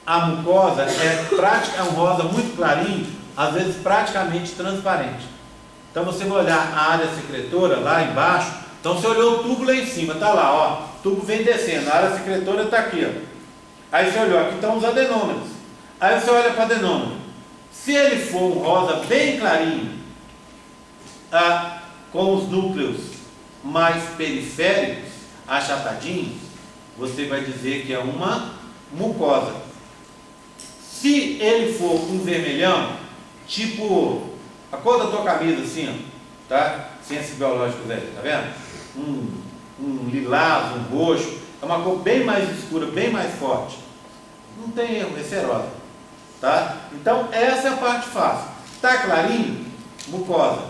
a mucosa é um rosa muito clarinho, às vezes praticamente transparente. Então você vai olhar a área secretora lá embaixo. Então você olhou o tubo lá em cima, está lá, ó, o tubo vem descendo, a área secretora está aqui, ó. Aí você olhou, aqui estão os adenômeros. Aí você olha para o adenômero. Se ele for um rosa bem clarinho, com os núcleos mais periféricos, achatadinhos, você vai dizer que é uma mucosa. Se ele for um vermelhão, tipo a cor da tua camisa, assim, ó, tá? Ciências biológicas aí, tá vendo? Um lilás, um roxo, é uma cor bem mais escura, bem mais forte. Não tem erro, é serosa, tá? Então essa é a parte fácil. Tá clarinho? Mucosa.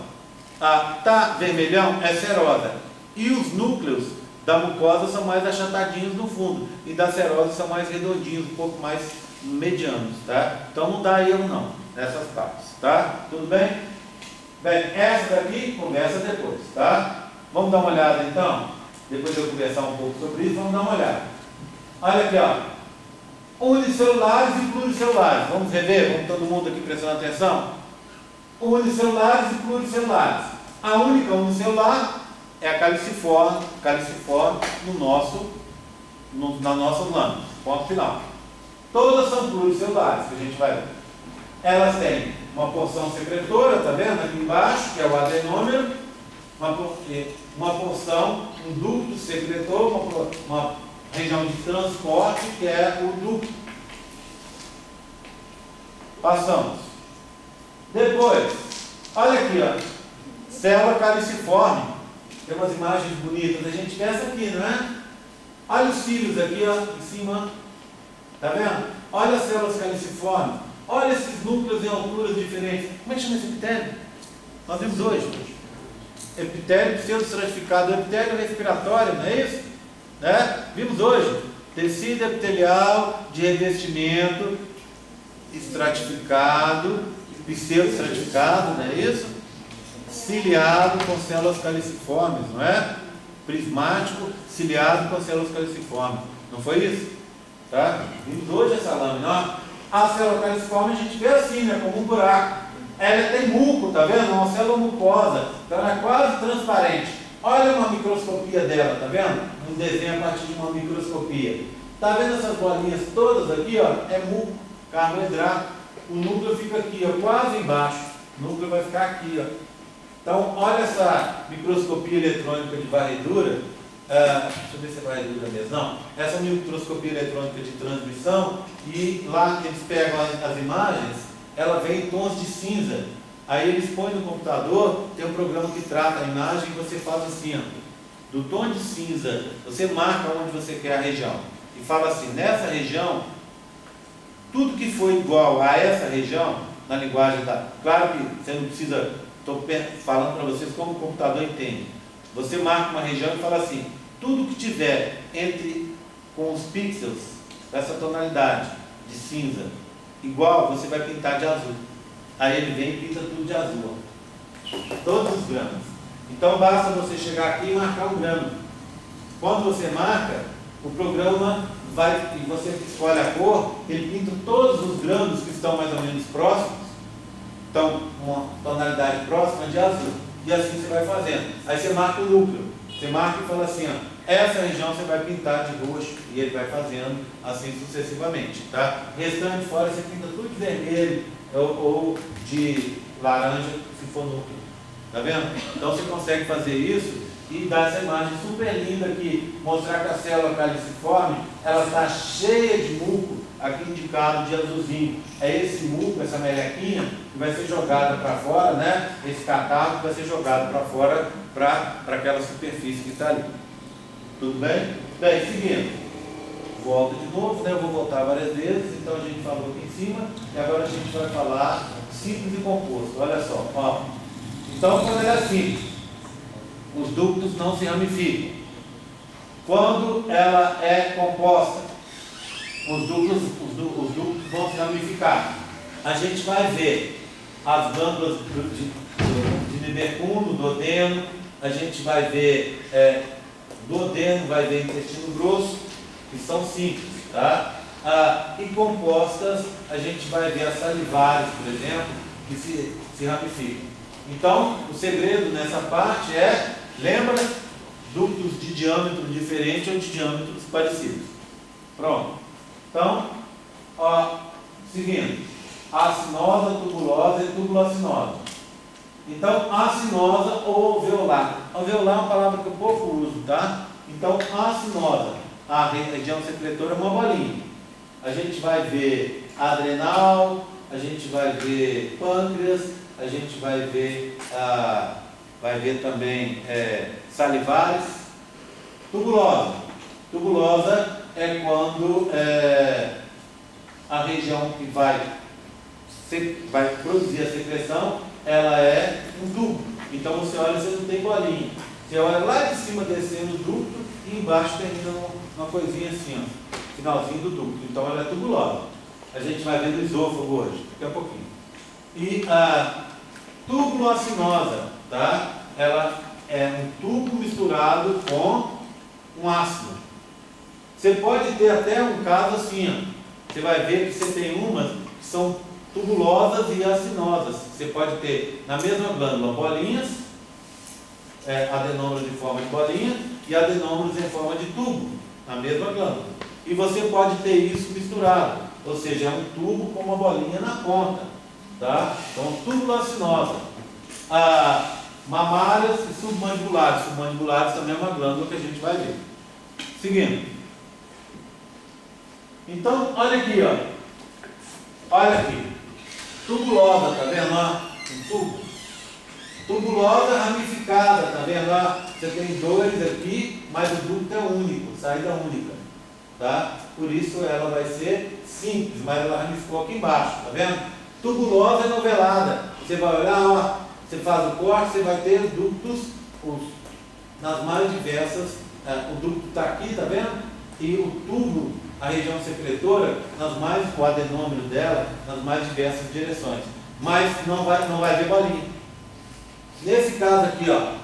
Tá vermelhão? É serosa. E os núcleos da mucosa são mais achatadinhos no fundo e da serosa são mais redondinhos, um pouco mais medianos, tá? Então não dá erro não nessas partes, tá? Tudo bem? Bem, essa daqui conversa depois, tá? Vamos dar uma olhada então? Depois de eu conversar um pouco sobre isso, vamos dar uma olhada. Olha aqui, ó. Unicelulares e pluricelulares. Vamos rever? Vamos todo mundo aqui prestando atenção? Unicelulares e pluricelulares. A única unicelular é a caliciforme na nossa lâmina. Ponto final. Todas são pluricelulares, que a gente vai ver. Elas têm uma porção secretora, tá vendo? Aqui embaixo, que é o adenômero, uma porção, um ducto secretor, uma região de transporte, que é o ducto. Passamos. Depois, olha aqui, ó, célula caliciforme. Tem umas imagens bonitas, a gente quer essa aqui, não é? Olha os cílios aqui, ó, em cima. Tá vendo? Olha as células caliciformes. Olha esses núcleos em alturas diferentes. Como é que chama esse epitélio? Nós vimos hoje. Epitélio pseudostratificado. O epitélio respiratório, não é isso? Né? Vimos hoje. Tecido epitelial de revestimento estratificado, pseudo-estratificado, não é isso? Ciliado com células caliciformes, não é? Prismático, ciliado com células caliciformes. Não foi isso? Tá? Vimos hoje essa lâmina. Ó. A célula caliciforme a gente vê assim, né? Como um buraco. Ela tem muco, tá vendo? É uma célula mucosa. Então ela é quase transparente. Olha uma microscopia dela, tá vendo? Um desenho a partir de uma microscopia. Tá vendo essas bolinhas todas aqui, ó? É muco, carboidrato. O núcleo fica aqui, ó, quase embaixo. O núcleo vai ficar aqui, ó. Então, olha essa microscopia eletrônica de varredura. Deixa eu ver se é varredura mesmo. Não, essa microscopia eletrônica de transmissão. E lá eles pegam as imagens, ela vem em tons de cinza. Aí eles põem no computador, tem um programa que trata a imagem e você faz assim, ó, do tom de cinza, você marca onde você quer a região. E fala assim, nessa região, tudo que for igual a essa região, na linguagem da... Claro que você não precisa... Estou falando para vocês como o computador entende. Você marca uma região e fala assim, tudo que tiver com os pixels dessa tonalidade de cinza igual, você vai pintar de azul. Aí ele vem e pinta tudo de azul. Ó. Todos os gramas. Então basta você chegar aqui e marcar um grama. Quando você marca, o programa vai, e você escolhe a cor, ele pinta todos os gramas que estão mais ou menos próximos. Então, uma tonalidade próxima de azul. E assim você vai fazendo. Aí você marca o núcleo. Você marca e fala assim, ó, essa região você vai pintar de roxo. E ele vai fazendo assim sucessivamente. Tá? Restante fora você pinta tudo de vermelho ou de laranja, se for núcleo. Tá vendo? Então você consegue fazer isso e dar essa imagem super linda aqui. Mostrar que a célula caliciforme, ela está cheia de muco. Aqui indicado de azulzinho. É esse muco, essa melequinha, que vai ser jogada para fora, né? Esse catarro vai ser jogado para fora, para aquela superfície que está ali. Tudo bem? Bem, seguindo. Volta de novo, né? Eu vou voltar várias vezes, então a gente falou aqui em cima, e agora a gente vai falar simples e composto. Olha só, ó. Então, quando ele é simples, os ductos não se ramificam. Quando ela é composta, os ductos vão se ramificar. A gente vai ver as glândulas de Niederkunde, duodeno, a gente vai ver duodeno, vai ver intestino grosso, que são simples, tá? E compostas, a gente vai ver as salivares, por exemplo, que se ramificam. Então, o segredo nessa parte é, lembra, ductos de diâmetro diferente ou de diâmetros parecidos. Pronto. Então, ó, seguindo, acinosa, tubulosa e tubulocinosa. Então, acinosa ou alveolar. Alveolar é uma palavra que eu pouco uso, tá? Então, acinosa, a região secretora é uma bolinha. A gente vai ver adrenal, a gente vai ver pâncreas, a gente vai ver também salivares. Tubulosa. Tubulosa é quando a região que vai produzir a secreção, ela é um ducto. Então você olha, você não tem bolinha. Você olha lá de cima descendo o ducto e embaixo termina uma coisinha assim, ó, finalzinho do ducto. Então ela é tubulosa. A gente vai ver no esôfago hoje, daqui a pouquinho. E a tubulocinosa, tá? Ela é um tubo misturado com um ácido. Você pode ter até um caso assim, ó. Você vai ver que você tem umas que são tubulosas e acinosas. Você pode ter na mesma glândula bolinhas, adenômeros em forma de bolinha e adenômeros em forma de tubo, na mesma glândula. E você pode ter isso misturado, ou seja, é um tubo com uma bolinha na ponta, tá? Então, tubulocinosa. Mamárias e submandibulares. Submandibulares também é uma glândula que a gente vai ver. Seguindo. Então, olha aqui, ó. Olha aqui. Tubulosa, tá vendo? Ó, um tubo. Tubulosa ramificada, tá vendo? Ó, você tem dois aqui, mas o ducto é único, saída única. Tá? Por isso ela vai ser simples, mas ela ramificou aqui embaixo, tá vendo? Tubulosa é novelada. Você vai olhar, ó, você faz o corte, você vai ter ductos nas mais diversas. O ducto está aqui, tá vendo? e o tubo, a região secretora, o adenômero dela, nas mais diversas direções. Mas não vai ver bolinha. Nesse caso aqui, ó,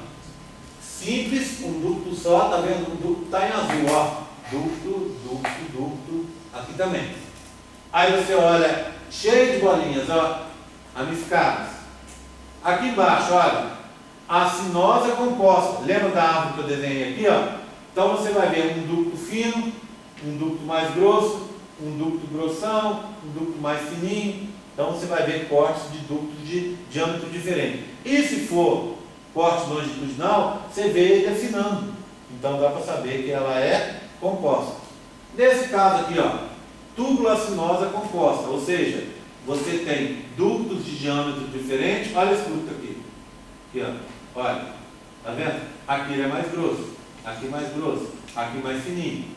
simples, um ducto só, tá vendo? O ducto está em azul, ó. Ducto, aqui também. Aí você olha, cheio de bolinhas, ó, amiscadas. Aqui embaixo, olha, a sinosa composta. Lembra da árvore que eu desenhei aqui, ó? Então você vai ver um ducto fino, um ducto mais grosso, um ducto grossão, um ducto mais fininho. Então você vai ver cortes de ductos de diâmetro diferente. E se for corte longitudinal, você vê ele afinando. Então dá para saber que ela é composta. Nesse caso aqui, ó, túbula sinosa composta, ou seja, você tem ductos de diâmetro diferente. Olha esse ducto aqui. Aqui, ó. Olha. Tá vendo? Aqui ele é mais grosso, aqui mais grosso, aqui mais fininho.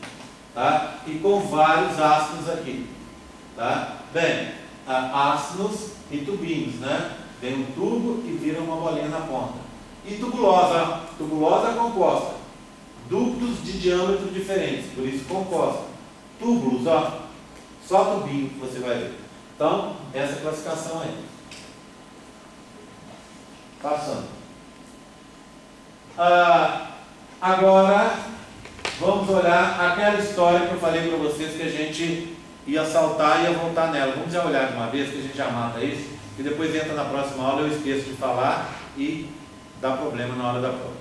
Tá? E com vários ácidos aqui. Tá? Bem, ácidos e tubinhos, né? Tem um tubo e vira uma bolinha na ponta. E tubulosa, tubulosa composta. Ductos de diâmetro diferentes, por isso composta. Túbulos, ó, só tubinho que você vai ver. Então, essa classificação aí. Passando. Agora, vamos olhar aquela história que eu falei para vocês que a gente ia saltar e ia voltar nela. Vamos já olhar de uma vez, que a gente já mata isso, e depois entra na próxima aula, eu esqueço de falar e dá problema na hora da prova.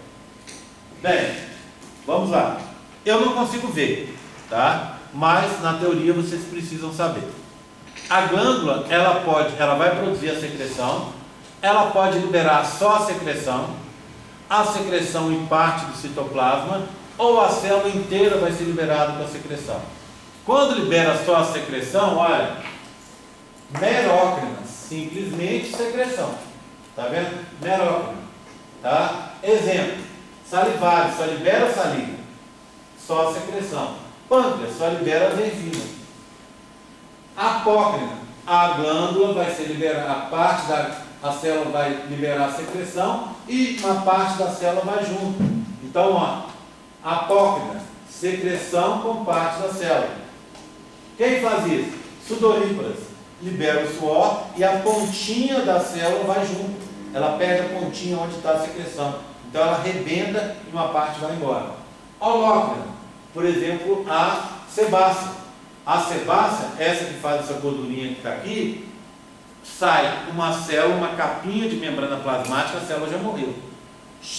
Bem, vamos lá. Eu não consigo ver, tá? Mas na teoria vocês precisam saber. A glândula, ela vai produzir a secreção, ela pode liberar só a secreção em parte do citoplasma, ou a célula inteira vai ser liberada com a secreção. Quando libera só a secreção, olha, merócrinas, simplesmente secreção. Tá vendo? Merócrina. Tá? Exemplo, salivário, só libera saliva, só a secreção. Pâncreas, só libera as enzimas. Apócrina, a glândula vai ser liberada, a célula vai liberar a secreção e uma parte da célula vai junto. Então, ó, apócrina, secreção com parte da célula. Quem faz isso? Sudoríparas, libera o suor e a pontinha da célula vai junto. Ela pega a pontinha onde está a secreção. Então ela arrebenta e uma parte vai embora. Holócrina, por exemplo, a sebácea. A sebácea, essa que faz essa gordurinha que está aqui, sai uma célula, uma capinha de membrana plasmática, a célula já morreu.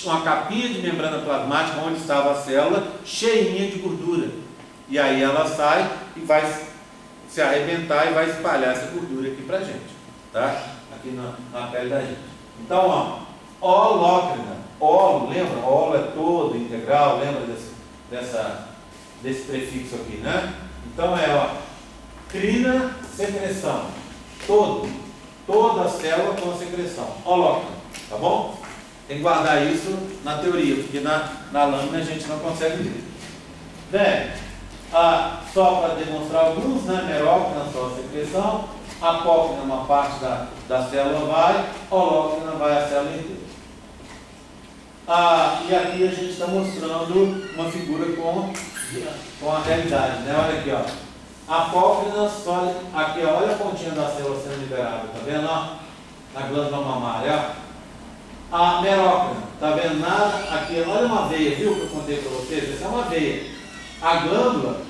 Uma capinha de membrana plasmática onde estava a célula, cheinha de gordura. E aí ela sai e vai se arrebentar e vai espalhar essa gordura aqui pra gente, tá? Aqui na pele da gente. Então, ó, holócrina, holo, lembra? Holo é todo, integral, lembra desse prefixo aqui, né? Então ó, crina, secreção, toda a célula com a secreção, holócrina, tá bom? Tem que guardar isso na teoria, porque na lâmina a gente não consegue ver. Bem, só para demonstrar alguns, né? Merócrina, só a secreção, apócrina, uma parte da célula vai, holócrina vai a célula inteira. E aqui a gente está mostrando uma figura com a realidade, né? Olha aqui, ó. Apócrina, só aqui, ó, olha a pontinha da célula sendo liberada, tá vendo? Ó? Na glândula mamária, ó. A merócrina, tá vendo nada? Aqui, olha uma veia, viu que eu contei para vocês? Essa é uma veia. A glândula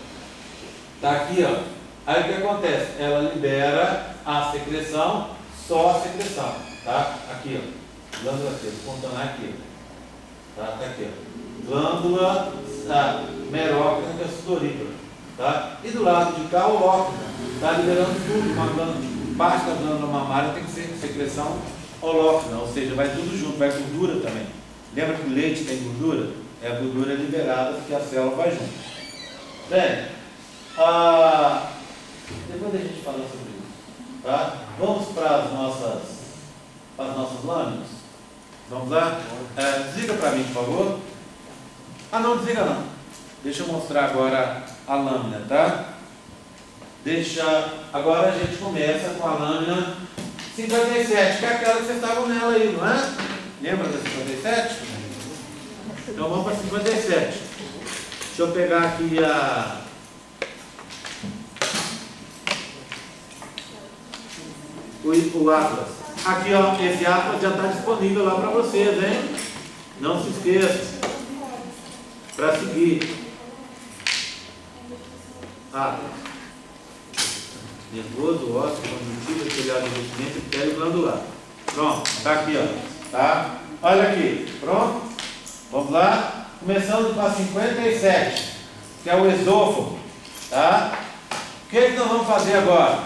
tá aqui, ó. Aí o que acontece? Ela libera a secreção, só a secreção, tá? Aqui, ó. Glândula aqui, contando aqui, tá? Tá aqui, ó. Glândula merócrina, que é sudorípara, tá? E do lado de cá, o holócrina, tá liberando tudo. Uma glândula, parte da glândula mamária tem que ser secreção holócrina, ou seja, vai tudo junto, vai gordura também. Lembra que o leite tem gordura? É a gordura liberada porque a célula vai junto. Bem, depois a gente fala sobre isso, tá? Vamos para as nossas lâminas. Vamos lá? Desliga para mim, por favor. Não desliga não. Deixa eu mostrar agora a lâmina, tá? Agora a gente começa com a lâmina 57, que é aquela que vocês estavam nela aí, não é? Lembra da 57? Então vamos para 57. Deixa eu pegar aqui o Atlas. Aqui, ó, esse Atlas já está disponível lá para vocês, hein? Não se esqueça. Para seguir. Atlas. Nervoso, ósseo, conjuntivo, epitelial, revestimento, epitélio glandular. Pronto, tá aqui, ó. Tá? Olha aqui, pronto? Vamos lá. Começando com a 57, que é o esôfago. Tá? O que nós vamos fazer agora?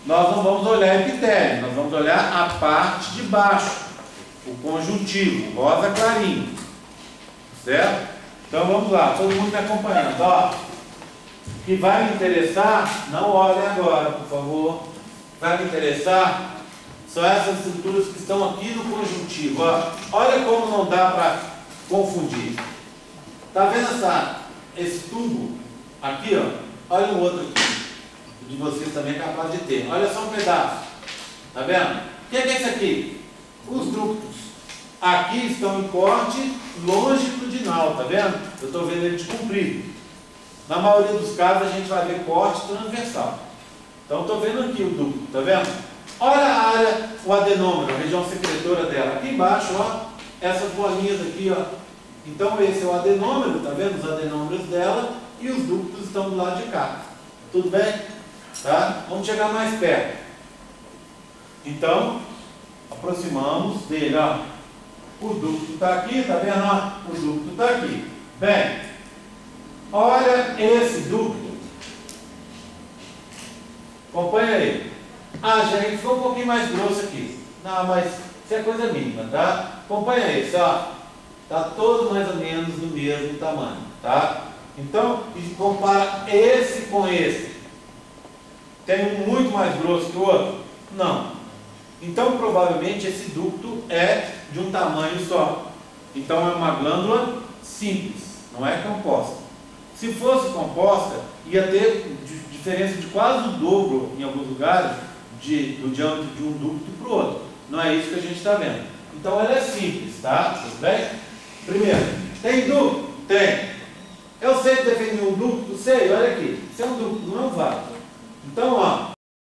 Nós não vamos olhar epitélio, nós vamos olhar a parte de baixo, o conjuntivo, rosa clarinho. Certo? Então vamos lá, todo mundo me acompanhando. Ó, o que vai me interessar, não olhem agora, por favor. Vai me interessar são essas estruturas que estão aqui no conjuntivo. Ó. Olha como não dá para confundir. Tá vendo esse tubo aqui, ó? Olha o outro aqui. De vocês também é capaz de ter. Olha só um pedaço. Tá vendo? O que é isso aqui? Os ductos. Aqui estão em corte longitudinal, tá vendo? Eu estou vendo ele de comprido. Na maioria dos casos a gente vai ver corte transversal. Então estou vendo aqui o ducto, tá vendo? Olha a área, o adenômero, a região secretora dela. Aqui embaixo, ó, essas bolinhas aqui, ó. Então esse é o adenômero, tá vendo? Os adenômeros dela e os ductos estão do lado de cá. Tudo bem? Tá? Vamos chegar mais perto. Então, aproximamos dele, ó. O ducto está aqui, tá vendo? Ó? O ducto está aqui. Bem, olha esse ducto. Acompanha aí. Ah, gente, ficou um pouquinho mais grosso aqui. Não, mas isso é coisa mínima, tá? Acompanha esse, ó. Tá todo mais ou menos do mesmo tamanho, tá? Então, a gente compara esse com esse. Tem um muito mais grosso que o outro? Não. Então, provavelmente, esse ducto é de um tamanho só. Então, é uma glândula simples, não é composta. Se fosse composta, ia ter diferença de quase o dobro, em alguns lugares, do diâmetro de um ducto para o outro. Não é isso que a gente está vendo. Então, ela é simples, tá? Tudo bem? Primeiro, tem ducto? Tem. Eu sei definir um ducto? Sei, olha aqui. Isso é um ducto, não é um vaso. Então, ó,